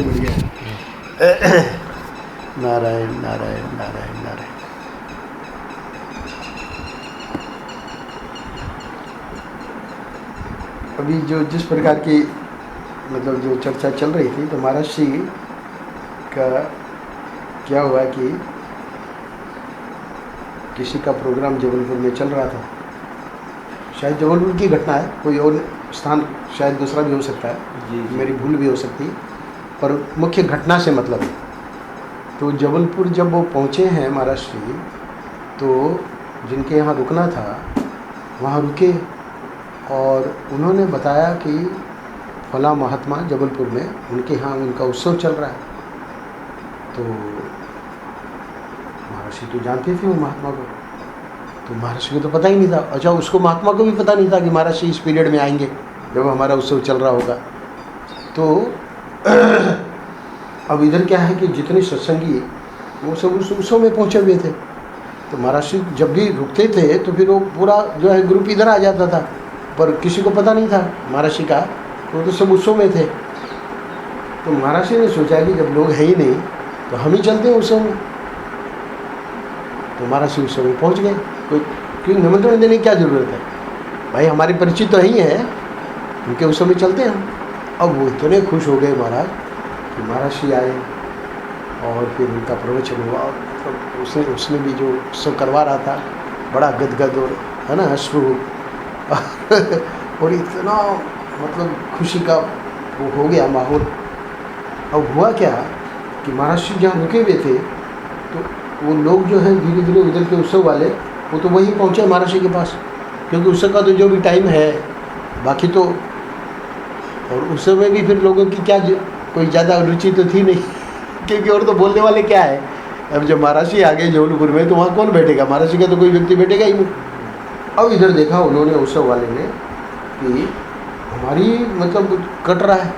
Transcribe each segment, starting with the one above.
बढ़िया बढ़िया। नारायण नारायण नारायण नारायण। अभी जो जिस प्रकार की मतलब जो चर्चा चल रही थी, तो महाराज श्री का क्या हुआ कि किसी का प्रोग्राम जबलपुर में चल रहा था, शायद जबलपुर की घटना है, कोई और स्थान शायद दूसरा भी हो सकता है, जी। मेरी भूल भी हो सकती है, पर मुख्य घटना से मतलब है। तो जबलपुर जब वो पहुँचे हैं महाराज श्री, तो जिनके यहाँ रुकना था वहाँ रुके और उन्होंने बताया कि फला महात्मा जबलपुर में उनके यहाँ उनका उत्सव चल रहा है। तो महर्षि तो जानते थे वो महात्मा को, तो महर्षि को तो पता ही नहीं था। अच्छा, उसको महात्मा को भी पता नहीं था कि महर्षि इस पीरियड में आएंगे जब हमारा उत्सव चल रहा होगा। तो अब इधर क्या है कि जितने सत्संगी वो सब उस उत्सव में पहुँचे हुए थे। तो महर्षि जब भी रुकते थे तो फिर वो पूरा जो है ग्रुप इधर आ जाता था, पर किसी को पता नहीं था महर्षि का, वो तो सब उत्सव में थे। तो महर्षि ने सोचा कि जब लोग हैं ही नहीं तो हम ही चलते हैं उत्सव में। तो महर्षि उत्सव में पहुँच गए। कोई क्यों निमंत्रण देने की क्या ज़रूरत है, भाई हमारे परिचित तो ही है, उनके उत्सव में चलते हैं हम। अब वो इतने खुश हो गए महाराज कि महर्षि आए और फिर उनका प्रवचन हुआ। तो उसने भी जो उत्सव करवा रहा था बड़ा गदगद और है ना अश्रु और इतना मतलब खुशी का वो हो गया माहौल। अब हुआ क्या कि महर्षि जहाँ रुके हुए थे तो वो लोग जो हैं धीरे धीरे उधर के उत्सव वाले वो तो वहीं पहुँचे महर्षि के पास, क्योंकि उत्सव का तो जो भी टाइम है बाकी तो, और उस समय भी फिर लोगों की क्या कोई ज़्यादा रुचि तो थी नहीं क्योंकि और तो बोलने वाले क्या है। अब जब महर्षि आ गए जबलपुर में तो वहाँ कौन बैठेगा, महर्षि का तो कोई व्यक्ति बैठेगा ही नहीं। अब इधर देखा उन्होंने उत्सव वाले ने कि हमारी मतलब कट रहा है,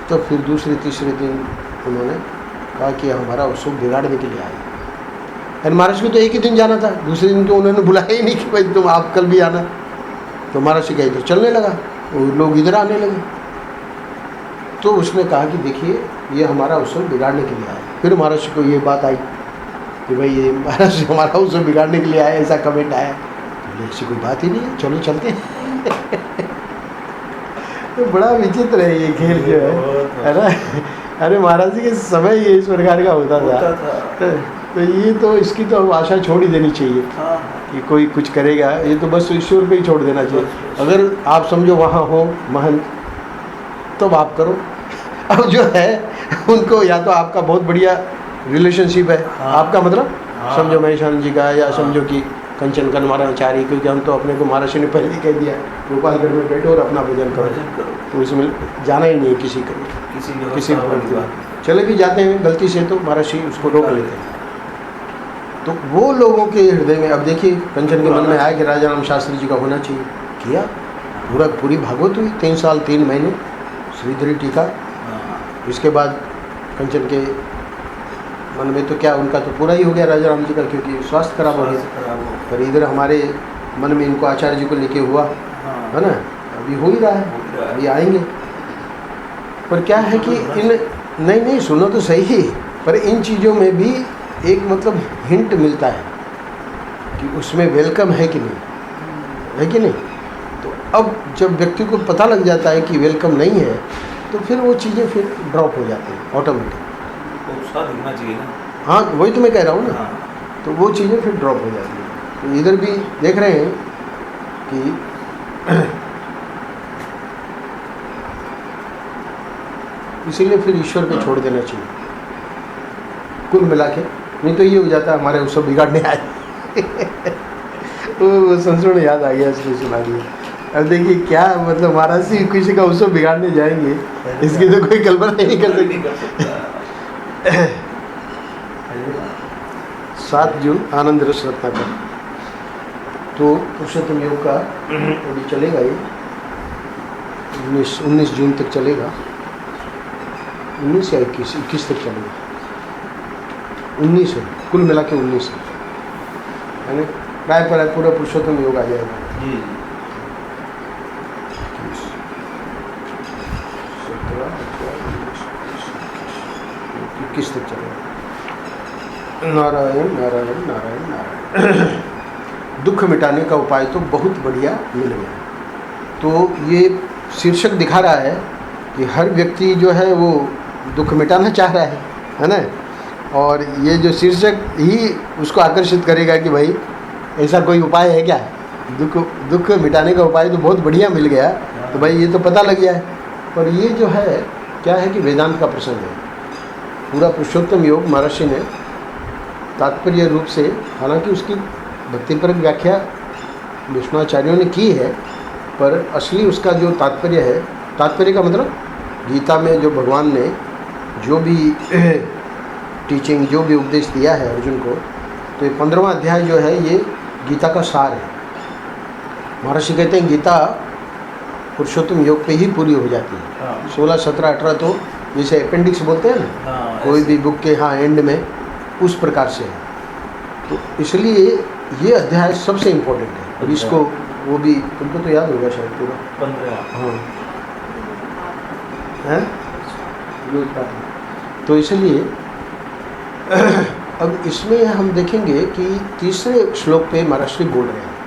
तो फिर दूसरे तीसरे दिन उन्होंने कहा कि हमारा उत्सव बिगाड़ने के लिए आए। और महर्षि को तो एक ही दिन जाना था, दूसरे दिन तो उन्होंने बुलाया ही नहीं कि भाई तुम आप कल भी आना। तो महर्षि का इधर चलने लगा, लोग इधर आने लगे। तो उसने कहा कि देखिए ये हमारा उत्सव बिगाड़ने के लिए आए। फिर महर्षि को ये बात आई कि भाई ये महर्षि हमारा उत्सव बिगाड़ने के लिए आया, ऐसा कमेंट आया। तो ऐसी कोई बात ही नहीं है, चलो चलते हैं तो बड़ा विचित्र है ये खेल जो है ना। अरे महाराज जी के समय ये इस प्रकार का होता था। तो ये तो इसकी तो आशा छोड़ ही देनी चाहिए कि कोई कुछ करेगा, ये तो बस ईश्वर पे ही छोड़ देना चाहिए। अगर आप समझो वहाँ हो महंत तो आप करो। अब जो है उनको या तो आपका बहुत बढ़िया रिलेशनशिप है, आपका मतलब समझो महेशानंद जी का, या समझो कि कंचन कनमाराचारी, क्योंकि हम तो अपने को महर्षि ने पहले ही कह दिया गोपालगढ़ में बैठो और अपना भजन करो, तो उसमें जाना ही नहीं किसी को। चले भी जाते हैं गलती से तो महर्षि उसको रोक लेते हैं। तो वो लोगों के हृदय में, अब देखिए कंचन के मन में आया कि राजा राम शास्त्री जी का होना चाहिए, किया पूरी भागवत हुई 3 साल 3 महीने श्रीधरी टीका। इसके बाद कंचन के मन में तो क्या उनका तो पूरा ही हो गया राजा राम जी का, क्योंकि स्वास्थ्य खराब हो गया। पर इधर हमारे मन में इनको आचार्य जी को लेके हुआ है ना, अभी हो ही रहा है, अभी आएंगे। पर क्या है कि इन नहीं सुनो तो सही, पर इन चीज़ों में भी एक मतलब हिंट मिलता है कि उसमें वेलकम है कि नहीं, है कि नहीं। तो अब जब व्यक्ति को पता लग जाता है कि वेलकम नहीं है तो फिर वो चीज़ें फिर ड्रॉप हो जाती हैं ऑटोमेटिक। उत्साह दिखना चाहिए ना। हाँ वही तो मैं कह रहा हूँ ना। तो वो चीज़ें फिर ड्रॉप हो जाती हैं। तो इधर भी देख रहे हैं कि इसीलिए फिर ईश्वर पे छोड़ देना चाहिए कुल मिला के, नहीं तो ये हो जाता है हमारे उत्सव बिगाड़ने आए वो संस्मरण याद आ गया, इसलिए सुना दिया। अब देखिए क्या मतलब महाराज जी किसी का उत्सव बिगाड़ने जाएंगे, इसकी तो कोई कल्पना ही नहीं कर सकती। 7 जून आनंद रस रत्नाकर, तो पुरुषोत्तम योग का अभी चलेगा ये 19 जून तक चलेगा, 19 या 21 तक चलेगा, 19 है कुल मिला के 19 है, प्राय पर पूरा पुरुषोत्तम योग आ जाएगा। 21 तक चलेगा। नारायण नारायण नारायण नारायण। दुख मिटाने का उपाय तो बहुत बढ़िया मिल गया। तो ये शीर्षक दिखा रहा है कि हर व्यक्ति जो है वो दुख मिटाना चाह रहा है ना। और ये जो शीर्षक ही उसको आकर्षित करेगा कि भाई ऐसा कोई उपाय है क्या, दुख मिटाने का उपाय तो बहुत बढ़िया मिल गया, तो भाई ये तो पता लग गया है। पर ये जो है क्या है कि वेदांत का प्रसंग है। पूरा पुरुषोत्तम योग महर्षि ने तात्पर्य रूप से, हालांकि उसकी भक्तिपरक व्याख्या विष्णुआचार्यों ने की है, पर असली उसका जो तात्पर्य है, तात्पर्य का मतलब गीता में जो भगवान ने जो भी टीचिंग, जो भी उपदेश दिया है अर्जुन को, तो ये 15वां अध्याय जो है ये गीता का सार है। महर्षि कहते हैं गीता पुरुषोत्तम योग पे ही पूरी हो जाती है। 16, 17, 18 तो जैसे अपेंडिक्स बोलते हैं ना, कोई भी बुक के एंड में, उस प्रकार से है। तो इसलिए ये अध्याय सबसे इम्पोर्टेंट है। और इसको वो भी तुमको तो याद होगा शायद पूरा 15। हाँ हैं। तो इसलिए अब इसमें हम देखेंगे कि तीसरे श्लोक पे महर्षि बोल रहे हैं।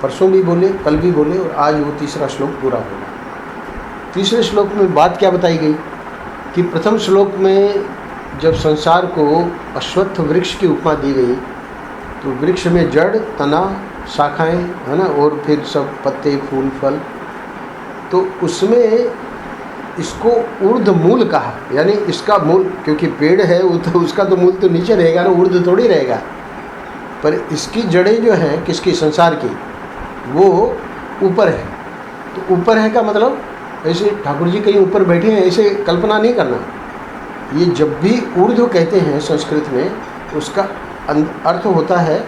परसों भी बोले, कल भी बोले, और आज वो तीसरा श्लोक पूरा होगा। तीसरे श्लोक में बात क्या बताई गई कि प्रथम श्लोक में जब संसार को अश्वत्थ वृक्ष की उपमा दी गई, तो वृक्ष में जड़, तना, शाखाएं है ना, और फिर सब पत्ते, फूल, फल, तो उसमें इसको ऊर्ध्व मूल कहा। यानी इसका मूल, क्योंकि पेड़ है वो तो उसका तो मूल तो नीचे रहेगा ना, ऊर्ध्व थोड़ी रहेगा। पर इसकी जड़ें जो हैं किसकी, संसार की, वो ऊपर है। तो ऊपर है का मतलब ऐसे ठाकुर जी कहीं ऊपर बैठे हैं ऐसे कल्पना नहीं करना। ये जब भी ऊर्ध्व कहते हैं संस्कृत में, उसका अर्थ होता है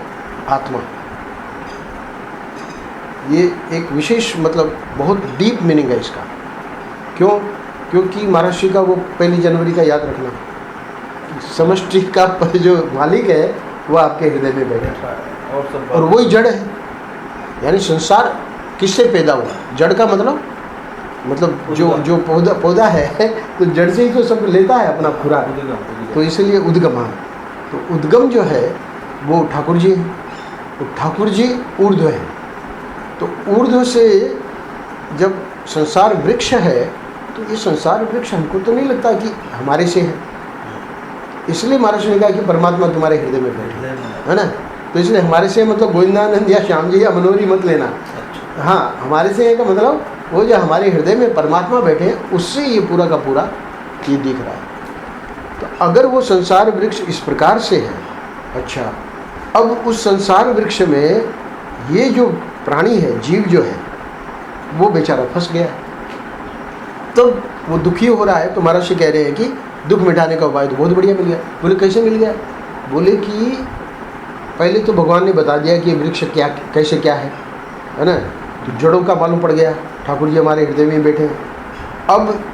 आत्मा। ये एक विशेष मतलब बहुत डीप मीनिंग है इसका। क्यों? क्योंकि महर्षि का वो 1 जनवरी का याद रखना, समष्टि का जो मालिक है वो आपके हृदय में बैठा है और वही जड़ है। यानी संसार किससे पैदा हुआ? जड़ का मतलब जो पौधा है तो जड़ से ही तो सब लेता है अपना खुराक। तो इसलिए उद्गम, तो उद्गम जो है वो ठाकुर जी हैं। तो ठाकुर जी ऊर्ध्व है। तो ऊर्ध्व से जब संसार वृक्ष है, तो ये संसार वृक्ष हमको तो नहीं लगता कि हमारे से है। इसलिए महर्षि ने कहा कि परमात्मा तुम्हारे हृदय में बैठे है ना। तो इसलिए हमारे से मतलब गोविंदानंद या श्याम जी या मनोहरी मत लेना। हाँ, हमारे से है का मतलब वो जो हमारे हृदय में परमात्मा बैठे हैं, उससे ये पूरा का पूरा ये दिख रहा है। तो अगर वो संसार वृक्ष इस प्रकार से है, अच्छा, अब उस संसार वृक्ष में ये जो प्राणी है, जीव जो है, वो बेचारा फंस गया है, तो वो दुखी हो रहा है। तो महर्षि कह रहे हैं कि दुख मिटाने का उपाय तो बहुत बढ़िया मिल गया। बोले कैसे मिल गया? बोले कि पहले तो भगवान ने बता दिया कि ये वृक्ष क्या, कैसे क्या है ना। तो जड़ों का मालूम पड़ गया, ठाकुर जी हमारे हृदय में बैठे हैं। अब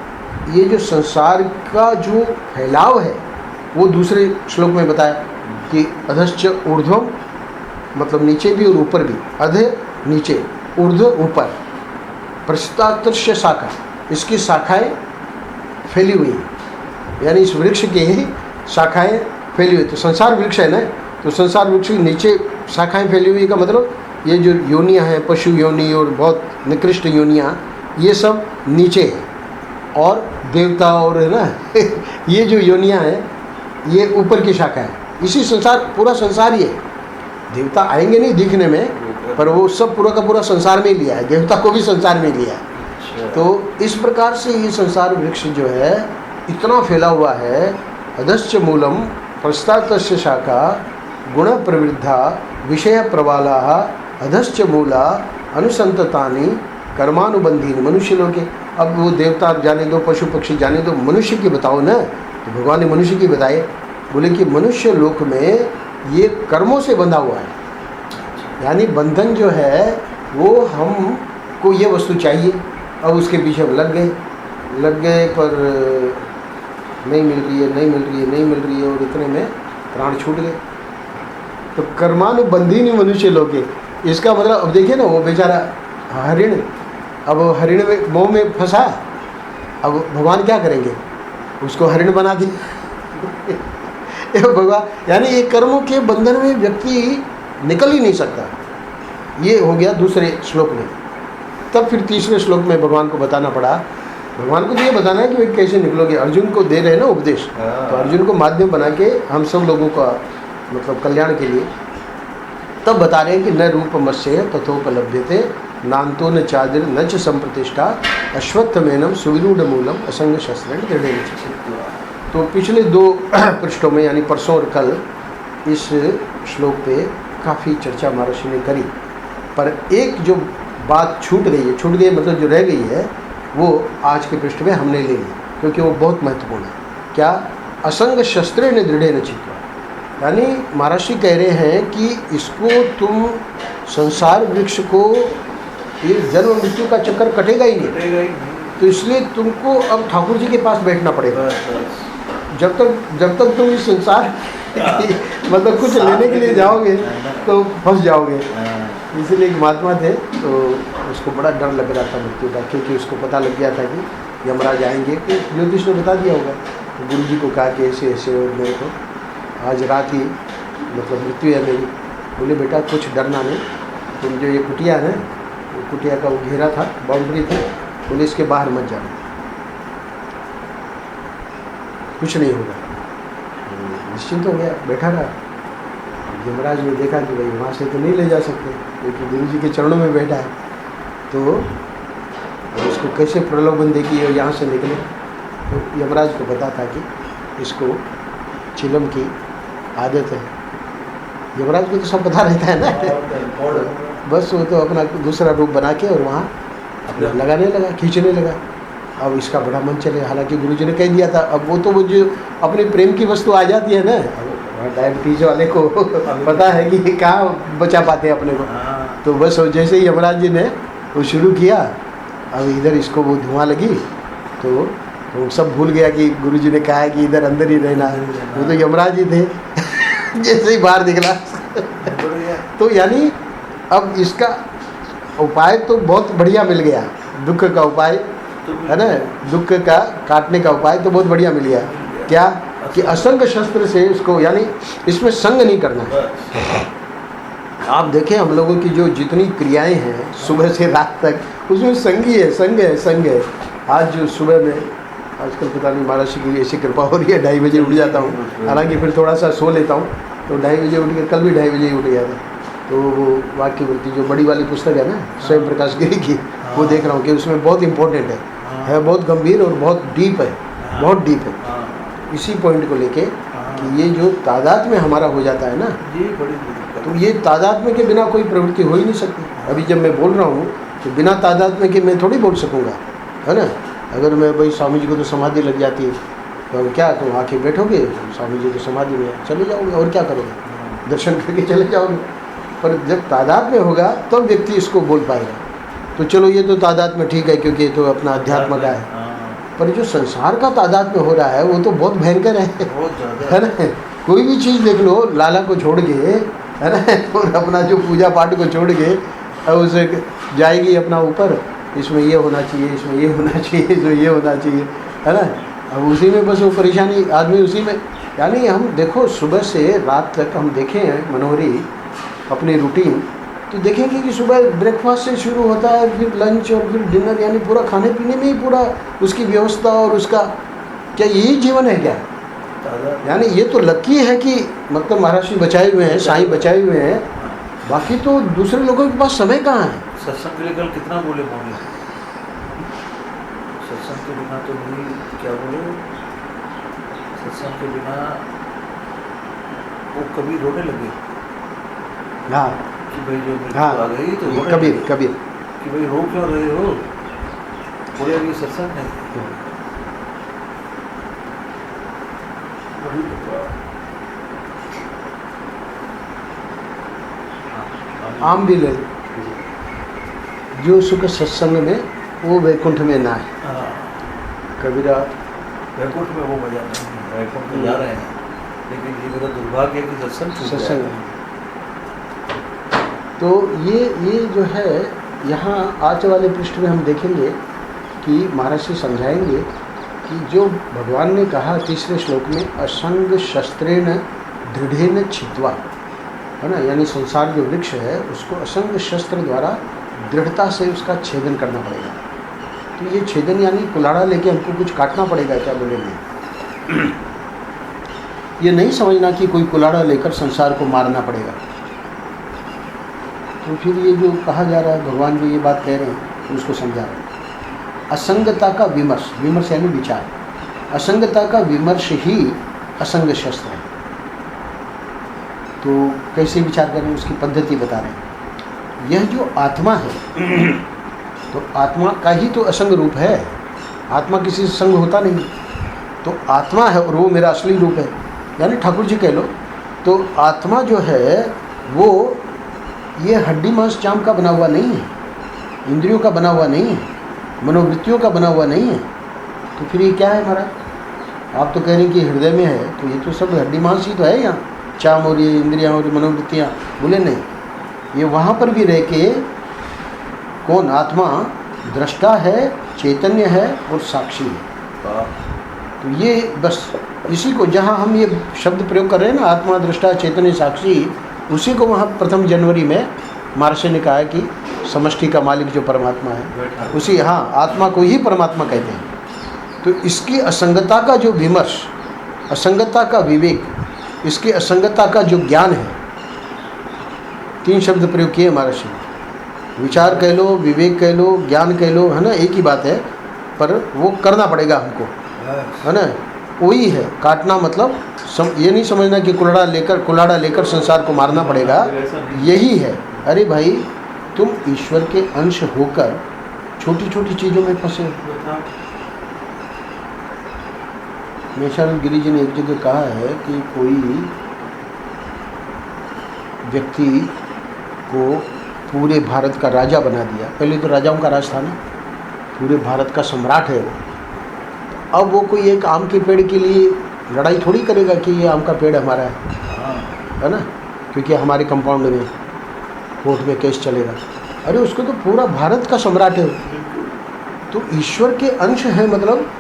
ये जो संसार का जो फैलाव है वो दूसरे श्लोक में बताया कि अधश्च ऊर्ध्वम, मतलब नीचे भी और ऊपर भी। अध नीचे, ऊर्ध्व ऊपर, प्रस्तातृष्य शाखा, इसकी शाखाएं फैली हुई हैं। यानी इस वृक्ष की शाखाएं फैली हुई। तो संसार वृक्ष है ना, तो संसार वृक्ष की नीचे शाखाएं फैली हुई का मतलब ये जो योनियाँ हैं, पशु योनि और बहुत निकृष्ट योनियाँ, ये सब नीचे हैं। और देवता और है ना ये जो योनियाँ हैं ये ऊपर की शाखा है। इसी संसार, पूरा संसार ही है। देवता आएंगे नहीं दिखने में, पर वो सब पूरा का पूरा संसार में ही लिया है, देवता को भी संसार में लिया है। तो इस प्रकार से ये संसार वृक्ष जो है इतना फैला हुआ है। अधश्च मूलम प्रस्तातस्य शाखा गुण प्रवृद्धा विषय प्रवाला अधश्च मूला अनुसंततानि कर्मानुबंधीन मनुष्य लोग के। अब वो देवता जाने दो, पशु पक्षी जाने दो, मनुष्य की बताओ ना। तो भगवान ने मनुष्य की बताए, बोले कि मनुष्य लोक में ये कर्मों से बंधा हुआ है। यानी बंधन जो है वो हमको ये वस्तु चाहिए, अब उसके पीछे लग गए पर नहीं मिल रही है और इतने में प्राण छूट गए। तो कर्मानुबंधी नहीं मनुष्य लोग के। इसका मतलब अब देखिए ना, वो बेचारा हरिण, अब हरिण में मोह में फंसा। अब भगवान क्या करेंगे? उसको हरिण बना दी, ये भगवान, यानी ये कर्मों के बंधन में व्यक्ति निकल ही नहीं सकता। ये हो गया दूसरे श्लोक में। तब फिर तीसरे श्लोक में भगवान को बताना पड़ा, भगवान को तो ये बताना है कि भाई कैसे निकलोगे। अर्जुन को दे रहे हैं ना उपदेश, तो अर्जुन को माध्यम बना के हम सब लोगों का मतलब कल्याण के लिए तब बता रहे हैं कि न रूपमस्य तथोपलभ्यते नान्तो न चादिर न च संप्रतिष्ठा अश्वत्थमेनम सुविरूढ़ मूलम असंग शस्त्रेण दृढ़ेन च। तो पिछले 2 पृष्ठों में यानी परसों और कल इस श्लोक पे काफ़ी चर्चा महर्षि ने करी, पर एक जो बात छूट गई मतलब जो रह गई है वो आज के पृष्ठ में हमने ले ली, क्योंकि वो बहुत महत्वपूर्ण है। क्या? असंग शस्त्रेण दृढ़ेन चित्वा, यानी महर्षि कह रहे हैं कि इसको तुम संसार वृक्ष को ये जन्म मृत्यु का चक्कर कटेगा ही नहीं, तो इसलिए तुमको अब ठाकुर जी के पास बैठना पड़ेगा। जब तक तुम इस संसार मतलब कुछ लेने के लिए जाओगे तो फंस जाओगे। इसलिए एक महात्मा थे, तो उसको बड़ा डर लग रहा था मृत्यु का, क्योंकि उसको पता लग गया था कि यमराज आएंगे। तो ज्योतिष ने बता दिया होगा, तो गुरु जी को कहा कि ऐसे ऐसे और मेरे को आज रात ही मतलब मृत्यु है मेरी। बोले बेटा कुछ डरना नहीं, तुम जो ये कुटिया है, वो कुटिया का वो घेरा था, बाउंड्री थी, बोले इसके बाहर मत जाना, कुछ नहीं होगा। निश्चिंत हो गया, बैठा रहा। यमराज ने देखा कि भाई वहाँ से तो नहीं ले जा सकते, क्योंकि गुरु जी के चरणों में बैठा है, तो उसको कैसे प्रलोभन देगी और यहाँ से निकले। तो यमराज को पता था कि इसको चिलम की आदत है। यमराज को तो सब पता रहता है ना, बस वो तो अपना दूसरा रूप बना के और वहाँ अपना लगाने लगा, खींचने लगा। अब इसका बड़ा मन चले, हालांकि गुरुजी ने कह दिया था। अब वो तो वो जो अपने प्रेम की वस्तु आ जाती है ना, डायबिटीज वाले को पता है कि कहाँ बचा पाते हैं अपने को। तो बस जैसे ही यमराज जी ने वो शुरू किया, अब इधर इसको वो धुआं लगी, तो सब भूल गया कि गुरुजी ने कहा है कि इधर अंदर ही रहना है। वो तो यमराज जी थे जैसे ही बाहर निकला तो यानी अब इसका उपाय तो बहुत बढ़िया मिल गया, दुख का उपाय है ना, दुख का काटने का उपाय तो बहुत बढ़िया मिल गया। क्या कि असंग शस्त्र से इसको, यानी इसमें संग नहीं करना है। आप देखें हम लोगों की जो जितनी क्रियाएं हैं सुबह से रात तक, उसमें संग ही है, संग है। आज जो सुबह में आजकल पता नहीं महाराज की ऐसी कृपा हो रही है, 2:30 बजे उठ जाता हूँ, हालांकि फिर थोड़ा सा सो लेता हूँ। तो 2:30 बजे उठ के, कल भी 2:30 बजे ही उठ गया था। तो वो वाक्यवृत्ति जो बड़ी वाली पुस्तक है ना, स्वयं प्रकाश गिरी की, वो देख रहा हूँ कि उसमें बहुत इम्पोर्टेंट है बहुत गंभीर और बहुत डीप है, बहुत डीप है। इसी पॉइंट को लेके कि ये जो तादाद में हमारा हो जाता है ना, तो ये तादाद में के बिना कोई प्रवृत्ति हो ही नहीं सकती। अभी जब मैं बोल रहा हूँ तो बिना तादाद में के मैं थोड़ी बोल सकूँगा, है ना। अगर मैं भाई स्वामी जी को तो समाधि लग जाती है, तो अब क्या तुम आके बैठोगे स्वामी जी को समाधि में चले जाओगे, और क्या करोगे, दर्शन करके चले जाओगे। पर जब तादाद में होगा तब तो व्यक्ति इसको बोल पाएगा। तो चलो ये तो तादाद में ठीक है, क्योंकि ये तो अपना अध्यात्म का है। पर जो संसार का तादाद में हो रहा है वो तो बहुत भयंकर है, है ना। कोई भी चीज़ देख लो, लाला को छोड़ के, है ना, और अपना जो पूजा पाठ को छोड़ के अब उसे जाएगी अपना ऊपर, इसमें ये होना चाहिए, इसमें ये होना चाहिए, इसमें ये होना चाहिए, है ना। अब उसी में बस वो परेशानी, आदमी उसी में। यानी हम देखो सुबह से रात तक हम देखें मनोहरी अपनी रूटीन, तो देखेंगे कि सुबह ब्रेकफास्ट से शुरू होता है, फिर लंच और फिर डिनर, यानी पूरा खाने पीने में ही पूरा उसकी व्यवस्था और उसका, क्या यही जीवन है क्या? यानी ये तो लकी है कि मतलब महाराष्ट्र बचाए हुए हैं, साईं बचाए हुए हैं, बाकी तो दूसरे लोगों के पास समय कहाँ है। सत्संग के लिए कल कितना बोले मौनी, सत्संग के बिना तो नहीं, क्या बोले, सत्संग के बिना वो कभी रोने लगे। हाँ कि भाई जो हाँ आ गई तो कबीर कि भाई रो क्यों रहे हो, बोले ये सत्संग है। आम भी ले, जो सुख सत्संग में वो वैकुंठ में ना है। कबीरा वैकुंठ में वो मजा नहीं, वैकुंठ में जा रहे हैं, लेकिन ये मेरा दुर्भाग्य है कि सत्संग तो ये जो है यहाँ आज वाले पृष्ठ में हम देखेंगे कि महाराज जी समझाएंगे कि जो भगवान ने कहा तीसरे श्लोक में असंग शस्त्रेण दृढ़ेन छित्वा, है ना, यानी संसार जो वृक्ष है उसको असंग शस्त्र द्वारा दृढ़ता से उसका छेदन करना पड़ेगा। तो ये छेदन यानी कुल्हाड़ा लेके हमको कुछ काटना पड़ेगा क्या बोलेंगे? ये नहीं समझना कि कोई कुल्हाड़ा लेकर संसार को मारना पड़ेगा। तो फिर ये जो कहा जा रहा है, भगवान जो ये बात कह रहे हैं तो उसको समझा रहे हैं। असंगता का विमर्श, विमर्श यानी विचार, असंगता का विमर्श ही असंग शस्त्र है। तो कैसे विचार करें उसकी पद्धति बता रहे हैं। यह जो आत्मा है तो आत्मा का ही तो असंग रूप है, आत्मा किसी से संग होता नहीं। तो आत्मा है और वो मेरा असली रूप है, यानी ठाकुर जी कह लो। तो आत्मा जो है वो ये हड्डी मांस चाम का बना हुआ नहीं है, इंद्रियों का बना हुआ नहीं है, मनोवृत्तियों का बना हुआ नहीं है। तो फिर ये क्या है हमारा? आप तो कह रहे हैं कि हृदय में है, तो ये तो सब हड्डी मांस ही तो है यहाँ, चाम और ये इंद्रियाँ और मनोवृत्तियाँ। बोले नहीं, ये वहाँ पर भी रह के कौन? आत्मा दृष्टा है, चैतन्य है और साक्षी है। तो ये बस इसी को जहाँ हम ये शब्द प्रयोग कर रहे हैं ना, आत्मा दृष्टा चैतन्य साक्षी, उसी को वहाँ प्रथम जनवरी में महर्षि ने कहा है कि समष्टि का मालिक जो परमात्मा है उसी, हाँ, आत्मा को ही परमात्मा कहते हैं। तो इसकी असंगता का जो विमर्श, असंगता का विवेक, इसकी असंगता का जो ज्ञान है, तीन शब्द प्रयोग किए महर्षि ने। विचार कह लो, विवेक कह लो, ज्ञान कह लो, है ना, एक ही बात है, पर वो करना पड़ेगा हमको, है ना। वही है काटना, मतलब ये नहीं समझना कि कुल्हाड़ा लेकर संसार को मारना पड़ेगा, यही है। अरे भाई, तुम ईश्वर के अंश होकर छोटी छोटी चीज़ों में फंसे हो। मेशानंद गिरी जी ने एक जगह कहा है कि कोई व्यक्ति को पूरे भारत का राजा बना दिया। पहले तो राजाओं का राज था ना, पूरे भारत का सम्राट है वो। अब वो कोई एक आम के पेड़ के लिए लड़ाई थोड़ी करेगा कि ये आम का पेड़ हमारा है ना, क्योंकि हमारे कंपाउंड में कोर्ट में केस चलेगा। अरे उसको तो पूरा भारत का सम्राट है। तो ईश्वर के अंश है, मतलब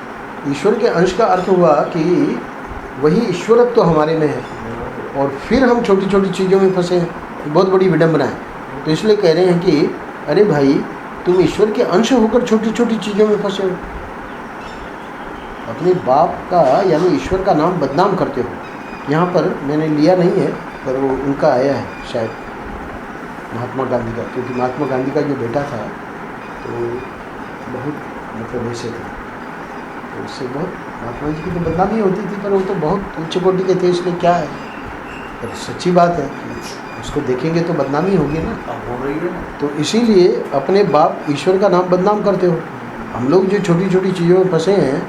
ईश्वर के अंश का अर्थ हुआ कि वही ईश्वरत्व तो हमारे में है, और फिर हम छोटी छोटी चीज़ों में फंसे हैं। बहुत बड़ी विडंबना है। तो इसलिए कह रहे हैं कि अरे भाई, तुम ईश्वर के अंश होकर छोटी छोटी चीज़ों में फंसे हो, अपने बाप का यानी ईश्वर का नाम बदनाम करते हो। यहाँ पर मैंने लिया नहीं है, पर वो उनका आया है शायद, महात्मा गांधी का, क्योंकि महात्मा गांधी का जो बेटा था तो बहुत मतलब ऐसे था, तो उससे बहुत महात्मा जी की तो बदनामी होती थी, पर वो तो बहुत उच्च कोटि के थे, इसलिए क्या है, पर सच्ची बात है कि उसको देखेंगे तो बदनामी होगी ना, हो रही है। तो इसीलिए अपने बाप ईश्वर का नाम बदनाम करते हो। हम लोग जो छोटी छोटी चीज़ों में फंसे हैं,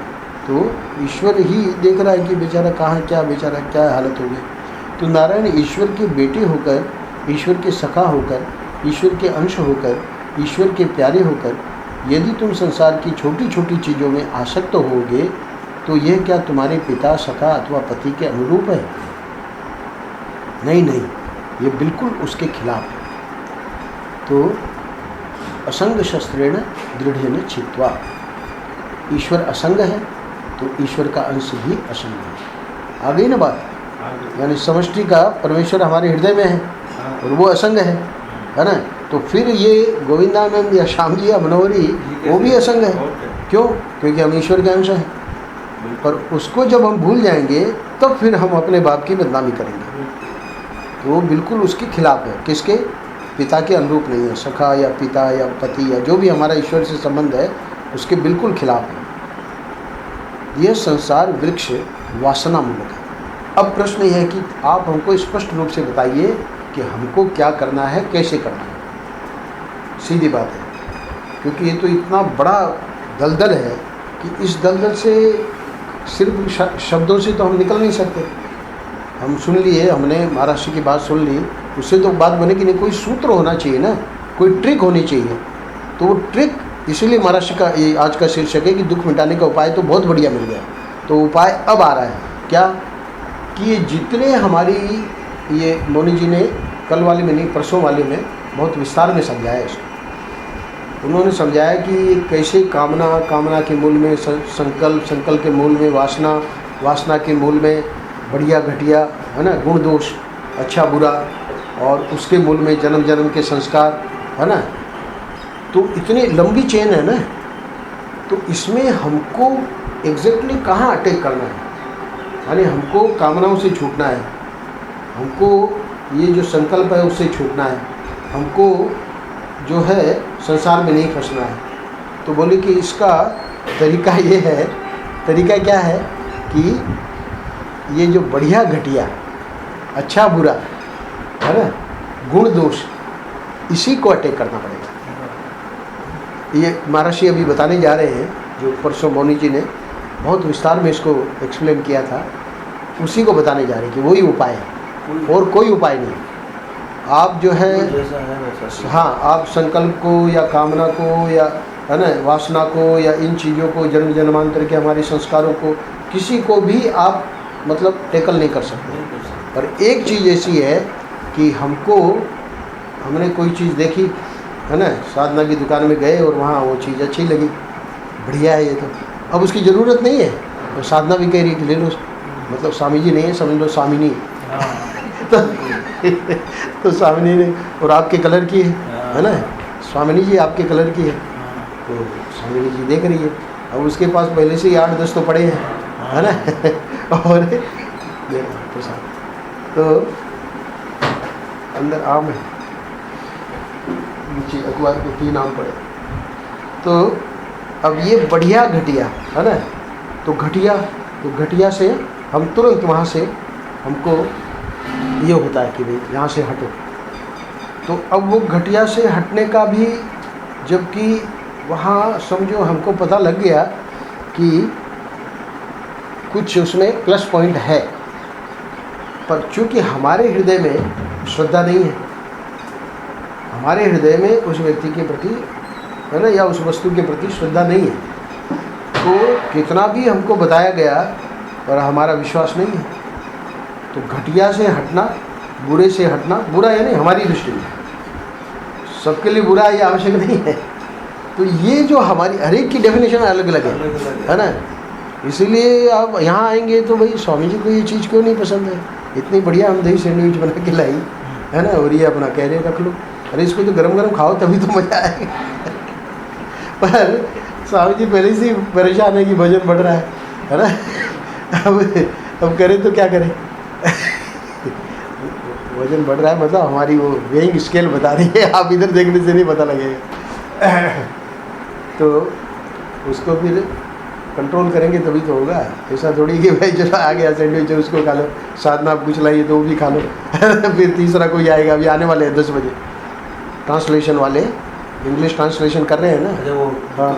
तो ईश्वर ही देख रहा है कि बेचारा कहाँ क्या, बेचारा क्या हालत हो गई। तो नारायण ईश्वर के बेटे होकर, ईश्वर के सखा होकर, ईश्वर के अंश होकर, ईश्वर के प्यारे होकर यदि तुम संसार की छोटी छोटी चीज़ों में आसक्त होगे, तो यह क्या तुम्हारे पिता, सखा अथवा पति के अनुरूप है? नहीं नहीं, ये बिल्कुल उसके खिलाफ है। तो असंग शस्त्रेण दृढ़ेन छित्वा, ईश्वर असंग है तो ईश्वर का अंश भी असंग है। आ गई ना बात? यानी समष्टि का परमेश्वर हमारे हृदय में है और वो असंग है ना। तो फिर ये गोविंदानंद या श्याम जी या मनोहरी वो भी असंग है। क्यों? क्योंकि हम ईश्वर के अंश हैं। पर उसको जब हम भूल जाएंगे तब फिर हम अपने बाप की बदनामी करेंगे। तो वो बिल्कुल उसके खिलाफ है। किसके? पिता के अनुरूप नहीं है। सखा या पिता या पति या जो भी हमारा ईश्वर से संबंध है उसके बिल्कुल खिलाफ है। यह संसार वृक्ष वासना मूलक है। अब प्रश्न यह है कि आप हमको स्पष्ट रूप से बताइए कि हमको क्या करना है, कैसे करना है। सीधी बात है, क्योंकि ये तो इतना बड़ा दलदल है कि इस दलदल से सिर्फ शब्दों से तो हम निकल नहीं सकते। हम सुन लिए, हमने महाराष्ट्र की बात सुन ली, उससे तो बात बनेगी नहीं। कोई सूत्र होना चाहिए ना, कोई ट्रिक होनी चाहिए। तो वो ट्रिक, इसीलिए महाराष्ट्र का ये आज का शीर्षक है कि दुख मिटाने का उपाय तो बहुत बढ़िया मिल गया। तो उपाय अब आ रहा है क्या, कि ये जितने हमारी ये मोनी जी ने कल वाले में नहीं परसों वाले में बहुत विस्तार में समझाया इसको। उन्होंने समझाया कि कैसे कामना के मूल में संकल्प के मूल में वासना के मूल में बढ़िया घटिया, है ना, गुण दोष, अच्छा बुरा, और उसके मूल में जन्म जन्म के संस्कार, है ना। तो इतनी लंबी चेन है ना, तो इसमें हमको एग्जैक्टली कहाँ अटैक करना है, यानी हमको कामनाओं से छूटना है, हमको ये जो संकल्प है उससे छूटना है, हमको जो है संसार में नहीं फंसना है। तो बोले कि इसका तरीका ये है, तरीका क्या है कि ये जो बढ़िया घटिया, अच्छा बुरा, है ना, गुण दोष, इसी को अटैक करना पड़ेगा। ये महर्षि अभी बताने जा रहे हैं, जो परसों मौनी जी ने बहुत विस्तार में इसको एक्सप्लेन किया था, उसी को बताने जा रहे हैं कि वही उपाय है और कोई उपाय नहीं। आप जो है, हाँ, आप संकल्प को या कामना को या, है ना, वासना को या इन चीज़ों को, जन्म जन्मांतर के हमारे संस्कारों को, किसी को भी आप मतलब टैकल नहीं कर सकते। पर एक चीज़ ऐसी है कि हमने कोई चीज़ देखी, है ना, साधना की दुकान में गए और वहाँ वो चीज़ अच्छी लगी, बढ़िया है ये, तो अब उसकी ज़रूरत नहीं है, तो साधना भी कह रही है कि ले लो, मतलब स्वामी जी नहीं है, समझ लो स्वामिनी तो स्वामिनी ने, और आपके कलर की है ना, स्वामिनी जी आपके कलर की है, तो स्वामिनी जी देख रही है। अब उसके पास पहले से ही 8-10 तो पड़े हैं, है ना और प्रसाद तो अंदर आम है, नीचे अखबार के 3 आम पड़े। तो अब ये बढ़िया घटिया, है ना, तो घटिया से हम तुरंत वहाँ से हमको ये होता है कि भाई यहाँ से हटो। तो अब वो घटिया से हटने का भी, जबकि वहाँ समझो हमको पता लग गया कि कुछ उसमें प्लस पॉइंट है, पर चूँकि हमारे हृदय में श्रद्धा नहीं है, हमारे हृदय में उस व्यक्ति के प्रति, है ना, या उस वस्तु के प्रति श्रद्धा नहीं है, तो कितना भी हमको बताया गया पर हमारा विश्वास नहीं है। तो घटिया से हटना, बुरे से हटना, बुरा यानी हमारी दृष्टि में, सबके लिए बुरा ये आवश्यक नहीं है। तो ये जो हमारी हर एक की डेफिनेशन अलग अलग है ना। इसीलिए आप यहाँ आएंगे तो भाई स्वामी जी को ये चीज़ क्यों नहीं पसंद है, इतनी बढ़िया हम दही सैंडविच बना के लाई, है ना, और ये अपना कह रहे रख लो, अरे इसको तो गरम गरम खाओ तभी तो मज़ा आएगा पर स्वामी जी पहले से परेशान है कि वजन बढ़ रहा है ना अब करें तो क्या करें वजन बढ़ रहा है, मतलब हमारी वो वेइंग स्केल बता रही है, आप इधर देखने से नहीं पता लगेगा तो उसको फिर कंट्रोल करेंगे तभी तो होगा। ऐसा थोड़ी कि भाई चलो आ गया सैंडविच है उसको खा लो, साधना पूछ लाइए तो वो भी खा लो फिर तीसरा कोई आएगा, अभी आने वाले हैं 10 बजे ट्रांसलेशन वाले, इंग्लिश ट्रांसलेशन कर रहे हैं ना। वो हाँ,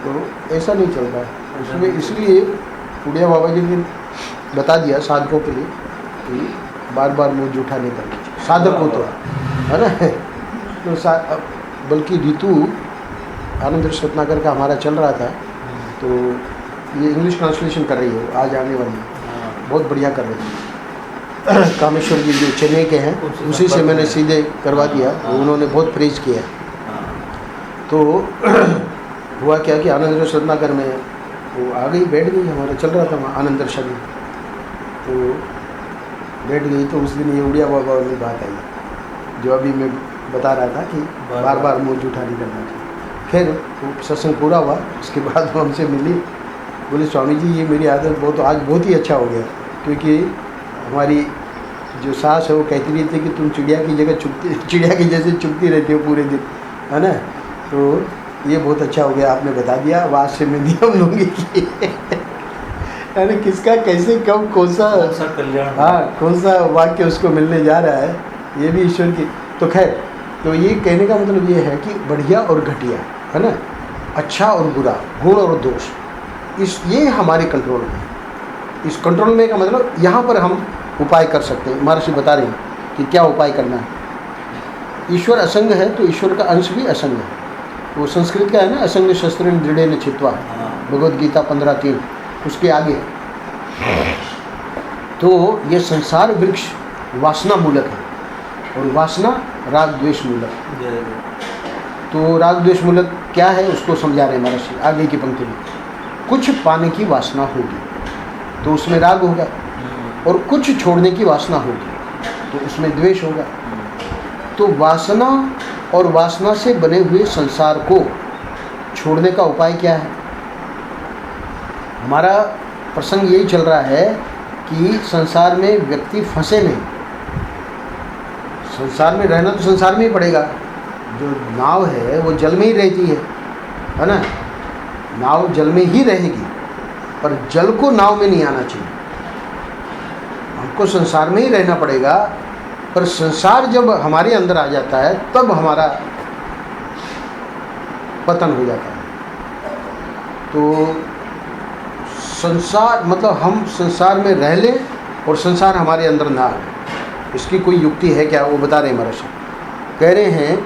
तो ऐसा नहीं चलता है उसमें। इसलिए उड़िया बाबा जी ने बता दिया साधकों के लिए कि बार बार मुँह जूठा नहीं करना चाहिए, साधक हो तो, है ना। तो बल्कि ऋतु आनंद रत्नाकर का हमारा चल रहा था, तो ये इंग्लिश ट्रांसलेशन कर रही है, आज आने वाली है, बहुत बढ़िया कर रही है। कामेश्वर जी जो चेन्नई के हैं, उसी से मैंने सीधे करवा दिया, उन्होंने बहुत प्रेज किया। तो हुआ क्या कि आनंद रत्नाकर में वो आ गई, बैठ गई, हमारा चल रहा था वहाँ आनंद दर्शन में, तो बैठ गई। तो उस दिन ये उड़िया बाबा वाली बात आई जो अभी मैं बता रहा था कि बार बार मुँह जूठा नहीं करना चाहिए। फिर वो सत्संग पूरा हुआ, उसके बाद वो हमसे मिली, बोले स्वामी जी ये मेरी आदत आज बहुत ही अच्छा हो गया, क्योंकि हमारी जो सास है वो कहती रही थी कि तुम चिड़िया की जगह चिड़िया की जैसे चुपती रहती हो पूरे दिन, है ना। तो ये बहुत अच्छा हो गया, आपने बता दिया, अब आज से मैं नियम लूँगी कि यानी किसका कैसे कब कौन सा कल्याण, हाँ, कौन सा वाक्य उसको मिलने जा रहा है, ये भी ईश्वर की। तो खैर, तो ये कहने का मतलब ये है कि बढ़िया और घटिया, है ना, अच्छा और बुरा, गुण और दोष, ये हमारे कंट्रोल में। इस कंट्रोल में का मतलब यहाँ पर हम उपाय कर सकते हैं। महर्षि बता रहे हैं कि क्या उपाय करना है। ईश्वर असंग है तो ईश्वर का अंश भी असंग है। वो संस्कृत का है ना, असंग शस्त्रेण दृढ़ेन छित्त्वा, भगवद गीता 15:3, उसके आगे। तो ये संसार वृक्ष वासना मूलक है, और वासना राग द्वेष मूलक। तो राग द्वेष मूलक क्या है उसको समझा रहे हैं महर्षि आगे की पंक्ति में। कुछ पाने की वासना होगी तो उसमें राग होगा, और कुछ छोड़ने की वासना होगी तो उसमें द्वेष होगा। तो वासना और वासना से बने हुए संसार को छोड़ने का उपाय क्या है? हमारा प्रसंग यही चल रहा है कि संसार में व्यक्ति फंसे नहीं। संसार में रहना तो संसार में ही पड़ेगा। जो नाव है वो जल में ही रहती है ना? नाव जल में ही रहेगी, पर जल को नाव में नहीं आना चाहिए। हमको संसार में ही रहना पड़ेगा, पर संसार जब हमारे अंदर आ जाता है तब हमारा पतन हो जाता है। तो संसार मतलब हम संसार में रह लें और संसार हमारे अंदर ना आए, इसकी कोई युक्ति है क्या? वो बता रहे हैं महर्षि। कह रहे हैं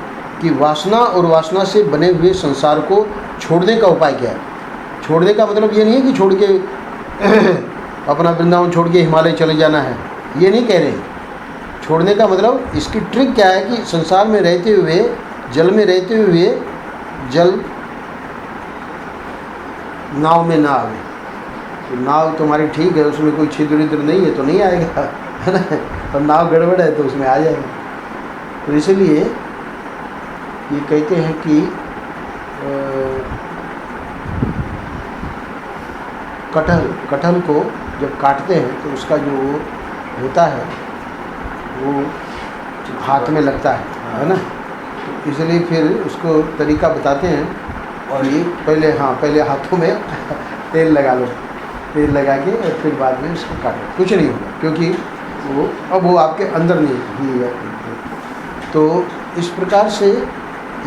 कि वासना और वासना से बने हुए संसार को छोड़ने का उपाय क्या है? छोड़ने का मतलब ये नहीं है कि छोड़ के अपना वृंदावन छोड़ के हिमालय चले जाना है, ये नहीं कह रहे। छोड़ने का मतलब इसकी ट्रिक क्या है कि संसार में रहते हुए, जल में रहते हुए, जल नाव में ना आवे। तो नाव तुम्हारी ठीक है, उसमें कोई छिद्र विद्र नहीं है तो नहीं आएगा, है ना? और नाव गड़बड़ है तो उसमें आ जाएगा। तो इसलिए ये कहते हैं कि कटहल को जब काटते हैं तो उसका जो होता है वो हाथ में लगता है ना? तो इसलिए फिर उसको तरीका बताते हैं, और ये पहले हाथों में तेल लगा लो, तेल लगा के और फिर बाद में उसको काटो, कुछ नहीं होगा, क्योंकि वो आपके अंदर नहीं है। तो इस प्रकार से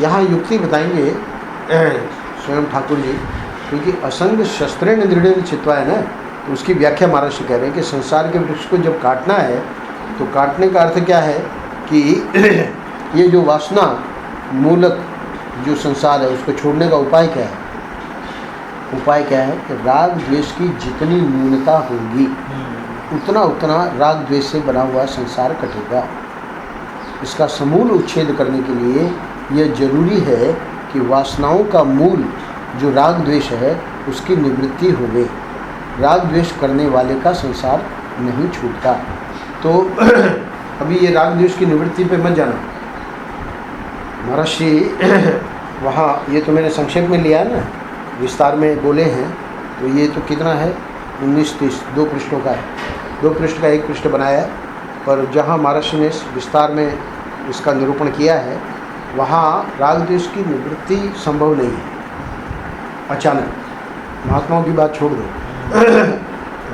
यहाँ युक्ति बताएंगे स्वयं ठाकुर जी, क्योंकि असंग शस्त्रेण दृढ़ेन चित्वा है ना, तो उसकी व्याख्या महर्षि कह रहे हैं कि संसार के वृक्ष को जब काटना है तो काटने का अर्थ क्या है कि ये जो वासना मूलक जो संसार है उसको छोड़ने का उपाय क्या है? उपाय क्या है कि राग द्वेष की जितनी न्यूनता होगी उतना राग द्वेष से बना हुआ संसार कटेगा। इसका समूल उच्छेद करने के लिए यह जरूरी है कि वासनाओं का मूल जो राग द्वेष है उसकी निवृत्ति हो गई। राग द्वेष करने वाले का संसार नहीं छूटता। तो अभी ये राग द्वेष की निवृत्ति पे मत जाना महर्षि। वहाँ ये तो मैंने संक्षेप में लिया है ना, विस्तार में बोले हैं। तो ये तो कितना है 19-30 2 पृष्ठों का है, 2 पृष्ठ का 1 पृष्ठ बनाया है। पर जहाँ महर्षि ने विस्तार में इसका निरूपण किया है वहाँ राग द्वेष की निवृत्ति संभव नहीं है अचानक। महात्माओं की बात छोड़ दो,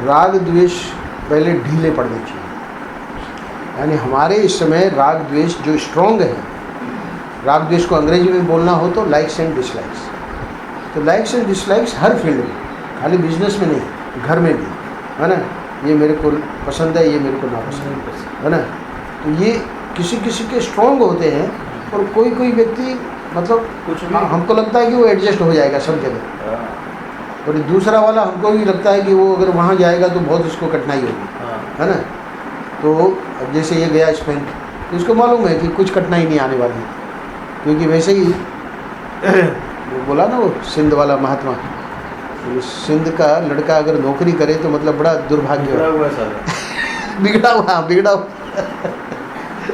राग द्वेष पहले ढीले पड़ने चाहिए। यानी हमारे इस समय राग द्वेष जो स्ट्रॉन्ग है, राग द्वेष को अंग्रेजी में बोलना हो तो लाइक्स एंड डिसलाइक्स। तो likes and dislikes her field में, खाली बिजनेस में नहीं, घर में भी, है ना? ये मेरे को पसंद है, ये मेरे को नापसंद है ना? तो ये किसी किसी के स्ट्रॉन्ग होते हैं, और कोई कोई व्यक्ति मतलब कुछ भी हमको लगता है कि वो एडजस्ट हो जाएगा सब जगह, और दूसरा वाला हमको भी लगता है कि वो अगर वहाँ जाएगा तो बहुत उसको कठिनाई होगी, है ना? तो अब जैसे ये गया स्पेन, तो उसको मालूम है कि कुछ कठिनाई नहीं आने वाली, क्योंकि वैसे ही वो बोला ना वो सिंध वाला महात्मा, तो सिंध का लड़का अगर नौकरी करे तो मतलब बड़ा दुर्भाग्य बिगड़ा हुआ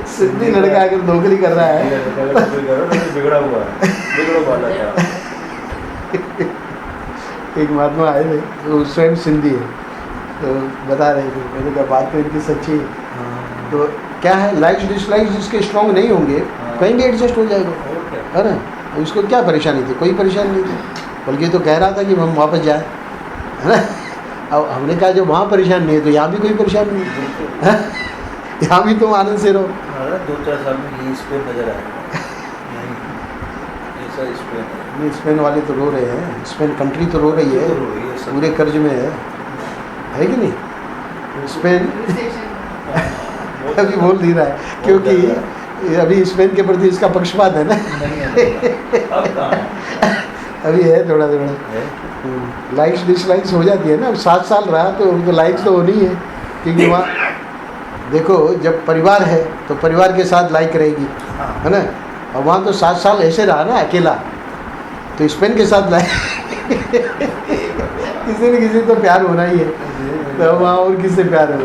सिंधी लड़का अगर नौकरी कर रहा है बिगड़ा हुआ एक महात्मा आए थे, वो स्वयं सिंधी है, तो बता रहे थे, मैंने कहा बात तो इनकी सच्ची है। तो क्या है, लाइक्स डिसलाइक्स जिसके स्ट्रॉन्ग नहीं होंगे कहीं भी एडजस्ट हो जाएगा, है ना? उसको क्या परेशानी थी? कोई परेशानी नहीं थी, बल्कि तो कह रहा था कि हम वापस जाए, है ना? अब हमने कहा जब वहाँ परेशान नहीं है तो यहाँ भी कोई परेशानी नहीं है, यहाँ भी तुम आनंद से रहो। 2-4 साल में ये स्पेन नजर आएगा। नहीं, स्पेन वाले तो रो रहे हैं, स्पेन कंट्री तो रो रही है, पूरे कर्ज में है कि नहीं? स्पेन अभी बोल नहीं रहा है, क्योंकि अभी स्पेन के प्रति इसका पक्षपात है ना। अभी है थोड़ा लाइक्स डिसलाइक्स हो जाती है ना। 7 साल रहा तो लाइक्स तो होनी है, क्योंकि वहाँ देखो जब परिवार है तो परिवार के साथ लाइक रहेगी, है ना? और वहाँ तो 7 साल ऐसे रहा ना अकेला, तो स्पेन के साथ लाए किसी न किसी तो प्यार होना ही है, तो वहाँ और किससे प्यार है,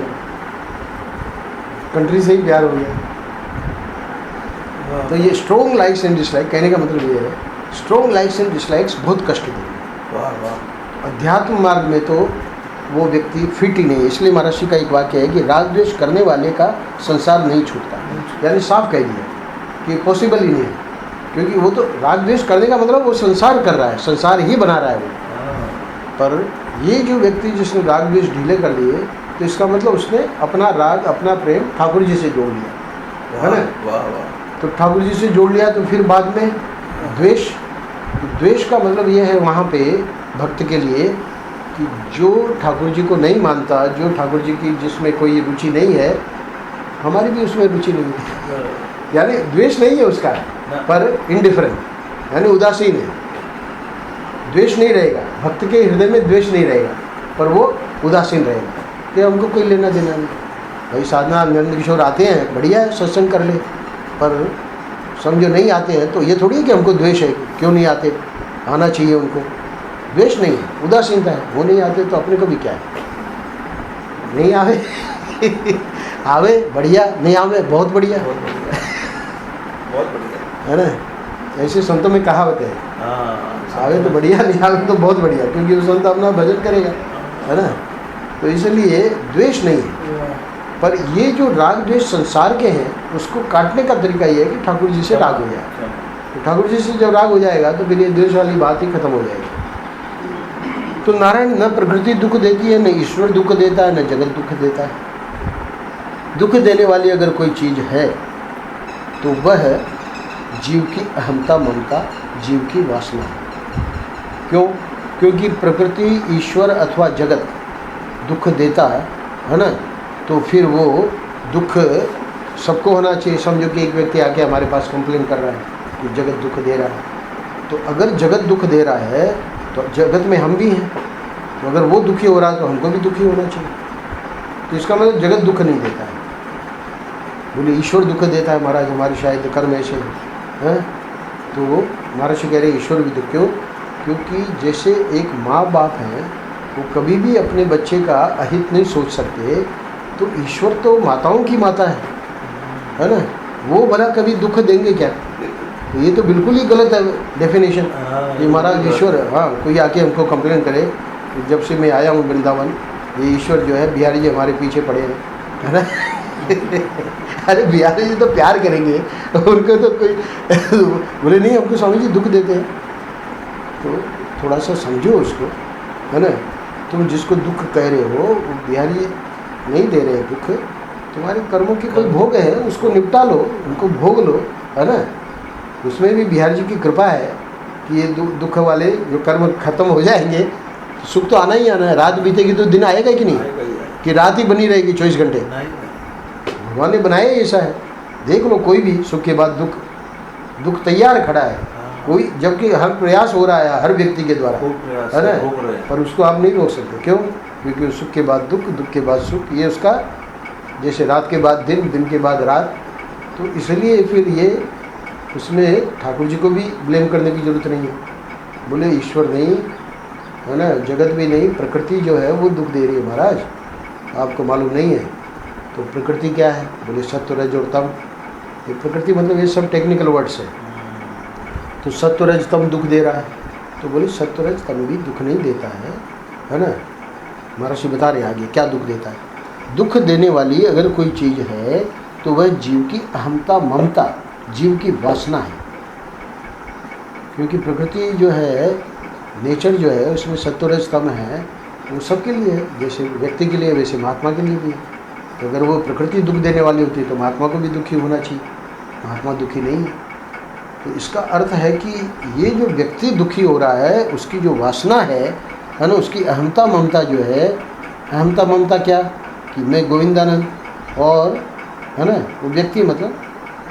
कंट्री से ही प्यार हो गया। तो ये स्ट्रॉन्ग लाइक्स एंड डिसलाइक, कहने का मतलब ये है स्ट्रॉन्ग लाइक्स एंड डिसलाइक्स बहुत कष्ट देंगे। वाह वाह। अध्यात्म मार्ग में तो वो व्यक्ति फिट ही नहीं है। इसलिए महर्षि का एक वाक्य है कि राग द्वेष करने वाले का संसार नहीं छूटता, यानी साफ कह दिया कि पॉसिबल ही नहीं है, क्योंकि वो तो राग द्वेष करने का मतलब वो संसार कर रहा है, संसार ही बना रहा है वो। पर ये जो व्यक्ति जिसने राग द्वेष ढीले कर लिए, तो इसका मतलब उसने अपना राग अपना प्रेम ठाकुर जी से जोड़ लिया, है ना। वाह वाह। तो ठाकुर जी से जोड़ लिया, तो फिर बाद में द्वेष, द्वेष का मतलब ये है वहाँ पे भक्त के लिए कि जो ठाकुर जी को नहीं मानता, जो ठाकुर जी की जिसमें कोई रुचि नहीं है, हमारी भी उसमें रुचि नहीं है, यानी द्वेष नहीं है उसका, पर इंडिफरेंट, यानी उदासीन है। द्वेष नहीं रहेगा, भक्त के हृदय में द्वेष नहीं रहेगा, पर वो उदासीन रहेगा कि हमको कोई लेना देना नहीं। भाई साधना नंद किशोर आते हैं, बढ़िया है, सत्संग कर ले, पर समझो नहीं आते हैं तो ये थोड़ी है कि हमको द्वेष है, क्यों नहीं आते, आना चाहिए उनको। द्वेष नहीं है, उदासीनता है, वो नहीं आते तो अपने को भी क्या है, नहीं आवे आवे बढ़िया, नहीं आवे बहुत बढ़िया, बहुत बढ़िया, है ना। ऐसे संतों में कहावत है, हाँ, आवे तो बढ़िया, नहीं आवे तो बहुत बढ़िया, क्योंकि वो संत अपना भजन करेगा, है ना। तो इसलिए द्वेष नहीं है, पर ये जो राग द्वेष संसार के हैं, उसको काटने का तरीका ये है कि ठाकुर जी से राग हो जाए। तो ठाकुर जी से जब राग हो जाएगा तो फिर ये द्वेष वाली बात ही खत्म हो जाएगी। तो नारायण न प्रकृति दुख देती है, न ईश्वर दुख देता है, न जगत दुख देता है। दुख देने वाली अगर कोई चीज़ है तो वह जीव की अहमता ममता, जीव की वासना है। क्यों? क्योंकि प्रकृति, ईश्वर अथवा जगत दुख देता है ना, तो फिर वो दुख सबको होना चाहिए। समझो कि एक व्यक्ति आके हमारे पास कंप्लेन कर रहा है कि जगत दुख दे रहा है, तो अगर जगत दुख दे रहा है तो जगत में हम भी हैं, तो अगर वो दुखी हो रहा है तो हमको भी दुखी होना चाहिए। तो इसका मतलब जगत दुख नहीं देता है, बोले ईश्वर दुख देता है महाराज, हमारे शायद कर्म ऐसे हैं। तो महाराज कह रहे ईश्वर भी दुख, क्यों? क्योंकि जैसे एक माँ बाप हैं, वो कभी भी अपने बच्चे का अहित नहीं सोच सकते, तो ईश्वर तो माताओं की माता है ना, वो भला कभी दुख देंगे क्या? ये तो बिल्कुल ही गलत है डेफिनेशन। ये महाराज ईश्वर, हाँ, कोई आके हमको कंप्लेन करे जब से मैं आया हूँ वृंदावन, ये ईश्वर जो है बिहारी जी हमारे पीछे पड़े हैं, है ना अरे बिहारी जी तो प्यार करेंगे, उनको तो कोई बोले नहीं हमको स्वामी जी दुख देते हैं, तो थोड़ा सा समझो उसको, है ना। तुम जिसको दुख कह रहे हो वो बिहारी नहीं दे रहे हैं दुख, तुम्हारे कर्मों के कोई भोग है, उसको निपटा लो, उनको भोग लो, है ना। उसमें भी बिहारी जी की कृपा है कि ये दुख वाले जो कर्म खत्म हो जाएंगे, सुख तो आना ही आना है। रात बीतेगी तो दिन आएगा कि नहीं, कि रात ही बनी रहेगी 24 घंटे? भगवान ने बनाया ऐसा है। देख लो कोई भी सुख के बाद दुख तैयार खड़ा है, कोई, जबकि हर प्रयास हो रहा है हर व्यक्ति के द्वारा, है ना, पर उसको आप नहीं रोक सकते। क्यों? क्योंकि सुख के बाद दुख, दुख के बाद सुख, ये उसका जैसे रात के बाद दिन, दिन के बाद रात। तो इसलिए फिर ये उसमें ठाकुर जी को भी ब्लेम करने की ज़रूरत नहीं है। बोले ईश्वर नहीं, है ना, जगत भी नहीं, प्रकृति जो है वो दुख दे रही है महाराज, आपको मालूम नहीं है। तो प्रकृति क्या है? बोले सत्व रज और तम। ये प्रकृति मतलब ये सब टेक्निकल वर्ड्स है। तो सत्व रज तम दुख दे रहा है, तो बोले सत्व रज तम भी दुख नहीं देता है ना। महर्षि बता रहे आगे क्या दुख देता है। दुख देने वाली अगर कोई चीज़ है तो वह जीव की अहमता ममता, जीव की वासना है। क्योंकि प्रकृति जो है, नेचर जो है, उसमें सत्वरज तम है, वो सबके लिए है, जैसे व्यक्ति के लिए वैसे महात्मा के लिए भी है। तो अगर वो प्रकृति दुख देने वाली होती तो महात्मा को भी दुखी होना चाहिए, महात्मा दुखी नहीं है। तो इसका अर्थ है कि ये जो व्यक्ति दुखी हो रहा है उसकी जो वासना है ना, उसकी अहमता ममता जो है, अहमता ममता क्या कि मैं गोविंदानंद, और है ना, वो व्यक्ति मतलब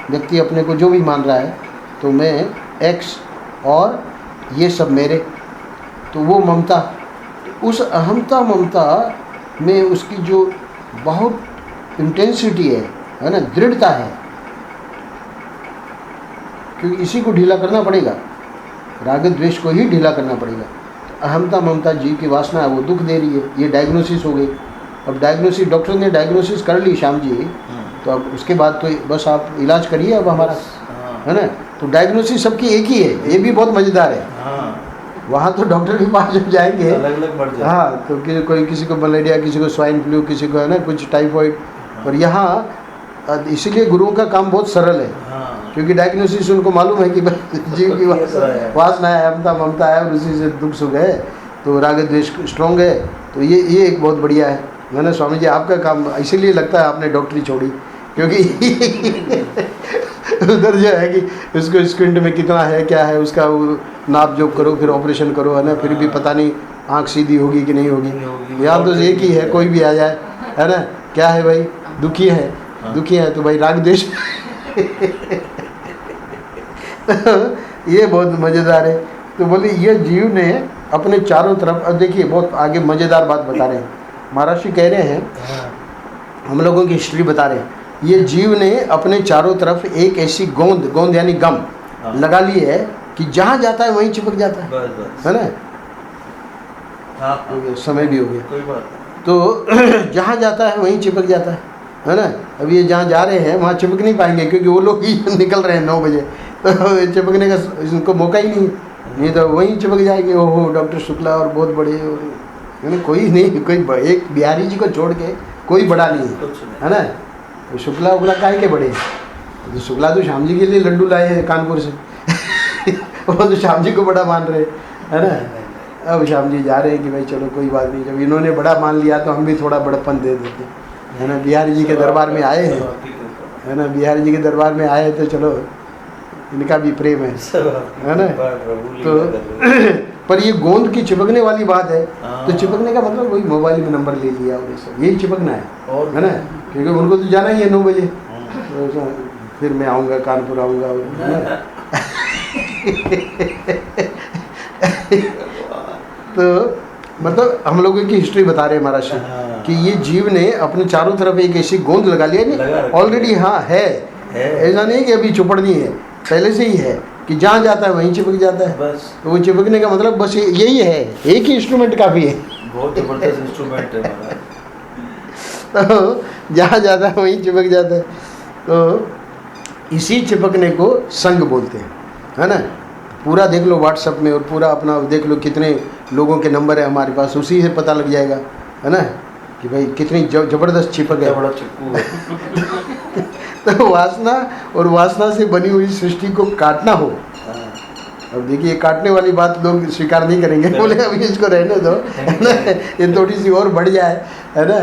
व्यक्ति अपने को जो भी मान रहा है, तो मैं एक्स और ये सब मेरे, तो वो ममता, उस अहमता ममता में उसकी जो बहुत इंटेंसिटी है ना, दृढ़ता है क्योंकि इसी को ढीला करना पड़ेगा, राग द्वेष को ही ढीला करना पड़ेगा। अहमता ममता जीव की वासना है, वो दुख दे रही है, ये डायग्नोसिस हो गई। अब डायग्नोसिस, डॉक्टर ने डायग्नोसिस कर ली श्याम जी, तो अब उसके बाद तो बस आप इलाज करिए अब हमारा, है ना। तो डायग्नोसिस सबकी एक ही है, ये भी बहुत मज़ेदार है। वहाँ तो डॉक्टर के पास जब जाएंगे अलग अलग बढ़ जाए, हाँ, तो कोई किसी को मलेरिया, किसी को स्वाइन फ्लू, किसी को है ना कुछ टाइफॉइड। और यहाँ इसीलिए गुरुओं का काम बहुत सरल है, क्योंकि डायग्नोसिस उनको मालूम है कि जीव की वासना है, अहमता ममता है, और उसी से दुख सुख है, तो राग द्वेष स्ट्रॉन्ग है। तो ये एक बहुत बढ़िया है ना स्वामी जी, आपका काम। इसीलिए लगता है आपने डॉक्टरी छोड़ी, क्योंकि उधर जो है कि उसको स्क्विंट में कितना है क्या है उसका वो नाप जोक करो, फिर ऑपरेशन करो, है ना, फिर भी पता नहीं आँख सीधी होगी कि नहीं होगी। यहाँ तो एक ही है, कोई भी आ जाए, है ना, क्या है भाई, दुखी है, दुखी है तो भाई राग द्वेष। ये बहुत मज़ेदार है। तो बोले ये जीव ने अपने चारों तरफ, अब देखिए बहुत आगे मज़ेदार बात बता रहे हैं महाराज जी, कह रहे हैं हम लोगों की हिस्ट्री बता रहे हैं, ये जीव ने अपने चारों तरफ एक ऐसी गोंद यानी गम लगा ली है कि जहाँ जाता है वहीं चिपक जाता है, है ना। समय भी हो गया, कोई बात नहीं। तो जहाँ जाता है वहीं चिपक जाता है ना। अब ये जहाँ जा रहे हैं वहाँ चिपक नहीं पाएंगे, क्योंकि वो लोग ही निकल रहे हैं 9 बजे, तो चिपकने का इनको मौका ही नहीं तो वहीं चिपक जाएंगे। ओहो डॉक्टर शुक्ला और बहुत बड़े, है ना, कोई नहीं, कोई एक बिहारी जी को छोड़ के कोई बड़ा नहीं है ना। तो शुक्ला उगला काहे के बड़े, तो शुक्ला तो श्याम जी के लिए लड्डू लाए हैं कानपुर से। वो तो श्याम जी को बड़ा मान रहे, है ना। अब श्याम जी जा रहे हैं कि भाई चलो कोई बात नहीं, जब इन्होंने बड़ा मान लिया तो हम भी थोड़ा बड़प्पन दे देते, है ना। बिहारी जी के दरबार में आए हैं, है ना, बिहारी जी के दरबार में आए तो चलो इनका भी प्रेम है ना। तो पर ये गोंद की चिपकने वाली बात है, तो चिपकने का मतलब वही मोबाइल में नंबर ले लिया और ये सब, यही चिपकना है ना, क्योंकि उनको तो जाना ही है 9 बजे, तो फिर मैं आऊँगा कानपुर आऊँगा। तो मतलब हम लोगों की हिस्ट्री बता रहे हैं महाराज कि ये जीव ने अपने चारों तरफ एक ऐसी गोंद लगा लिया, नहीं ऑलरेडी, हाँ है, ऐसा नहीं कि अभी चुपड़नी है, पहले से ही है कि जहाँ जाता है वहीं चिपक जाता है बस। तो वो चिपकने का मतलब बस यही है, एक ही इंस्ट्रूमेंट काफ़ी है, बहुत जबरदस्त इंस्ट्रूमेंट है। तो जहाँ जाता है वहीं चिपक जाता है, तो इसी चिपकने को संग बोलते हैं, है ना। पूरा देख लो व्हाट्सएप में, और पूरा अपना देख लो कितने लोगों के नंबर है हमारे पास, उसी से पता लग जाएगा, है ना, कि भाई कितनी जबरदस्त चिपक है, बड़ा चिपकू है। तो वासना और वासना से बनी हुई सृष्टि को काटना हो, अब देखिए काटने वाली बात लोग स्वीकार नहीं करेंगे, बोले अभी इसको रहने दो, है ना, ये थोड़ी सी और बढ़ जाए, है ना,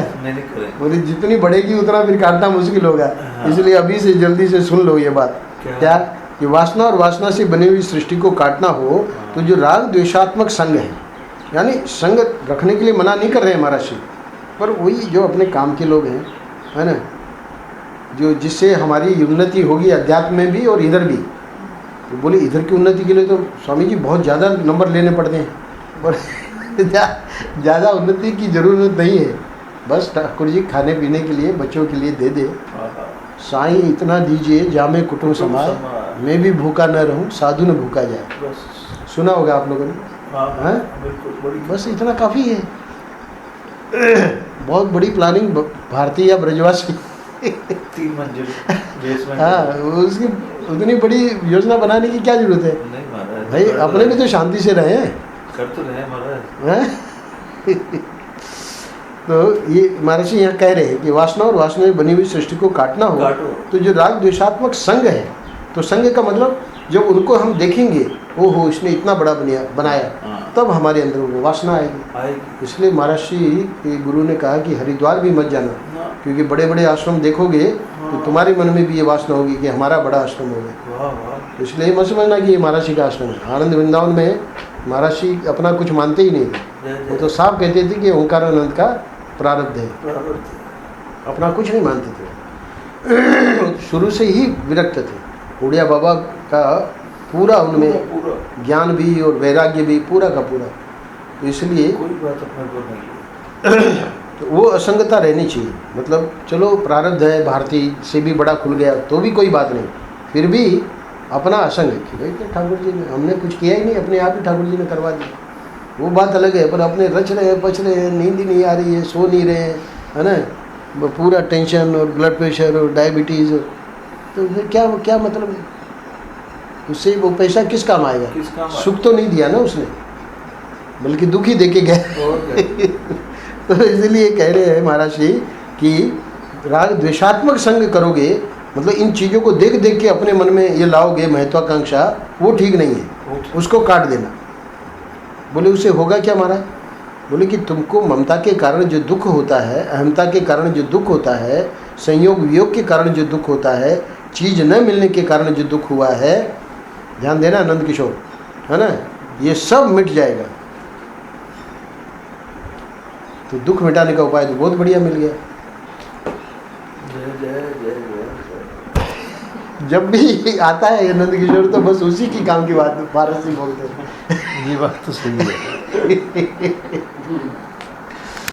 बोले जितनी बढ़ेगी उतना फिर काटना मुश्किल होगा, इसलिए अभी से जल्दी से सुन लो ये बात। क्या कि वासना और वासना से बनी हुई सृष्टि को काटना हो तो जो राग द्वेषात्मक संग है, यानी संग रखने के लिए मना नहीं कर रहे हैं महाराज जी, पर वही जो अपने काम के लोग हैं, है ना, जो जिससे हमारी उन्नति होगी अध्यात्म में भी और इधर भी। तो बोले इधर की उन्नति के लिए तो स्वामी जी बहुत ज़्यादा नंबर लेने पड़ते हैं, पर ज़्यादा उन्नति की ज़रूरत नहीं है, बस ठाकुर जी खाने पीने के लिए बच्चों के लिए दे दे, साईं इतना दीजिए जामे कुटुंब समाज, मैं भी भूखा न रहूं साधु न भूखा जाए, सुना होगा आप लोगों ने, बस इतना काफ़ी है। बहुत बड़ी प्लानिंग भारतीय या ब्रजवासी 3 मंजिल, हाँ, उसकी उतनी बड़ी योजना बनाने की क्या जरूरत है, नहीं महाराज भाई अपने भी तो शांति से रहे, कर तो रहे महाराज। तो ये महाराज यहाँ कह रहे हैं कि वासना और वासना में बनी हुई सृष्टि को काटना हो तो जो राग द्वेषात्मक संग है, तो संग का मतलब जब उनको हम देखेंगे, ओहो इसने इतना बड़ा बनाया, तब हमारे अंदर वो वासना आएगी। इसलिए महाराज जी के गुरु ने कहा कि हरिद्वार भी मत जाना, क्योंकि बड़े बड़े आश्रम देखोगे तो तुम्हारे मन में भी ये वासना होगी कि हमारा बड़ा आश्रम होगा। इसलिए मत समझना कि ये महाराज जी का आश्रम है। आनंद वृंदावन में महाराज जी अपना कुछ मानते ही नहीं थे, वो तो साफ कहते थे कि ओंकारानंद का प्रारब्ध है, अपना कुछ नहीं मानते थे, शुरू से ही विरक्त थे। उड़िया बाबा का पूरा उनमें ज्ञान भी और वैराग्य भी पूरा का पूरा, तो इसलिए कोई बात अपने को नहीं है। तो वो असंगता रहनी चाहिए। मतलब चलो प्रारब्ध है, भारती से भी बड़ा खुल गया तो भी कोई बात नहीं, फिर भी अपना असंग है कि भाई तो ठाकुर जी ने, हमने कुछ किया ही नहीं, अपने आप ही ठाकुर जी ने करवा दिया, वो बात अलग है। पर अपने रच रहे हैं, पच रहे हैं, नींद ही नहीं आ रही है, सो नहीं रहे हैं, है ना, पूरा टेंशन और ब्लड प्रेशर और डायबिटीज़, तो फिर क्या मतलब है उससे? वो पैसा किस काम आएगा? किस काम आएगा? सुख तो नहीं दिया ना उसने, बल्कि दुख ही दे के गए। और क्या? तो इसलिए कह रहे हैं महाराज जी कि राग द्वेषात्मक संग करोगे, मतलब इन चीज़ों को देख देख के अपने मन में ये लाओगे महत्वाकांक्षा, वो ठीक नहीं है, उसको काट देना। बोले उससे होगा क्या महाराज? बोले कि तुमको ममता के कारण जो दुख होता है, अहमता के कारण जो दुख होता है, संयोग वियोग के कारण जो दुख होता है, चीज़ न मिलने के कारण जो दुख हुआ है, ध्यान देना आनंद किशोर, है ना, ये सब मिट जाएगा। तो दुख मिटाने का उपाय तो बहुत बढ़िया मिल गया। जय जय जय जय। जब भी आता है आनंद किशोर तो बस उसी की काम की बात फारसी बोलते हैं। ये बात तो सही है।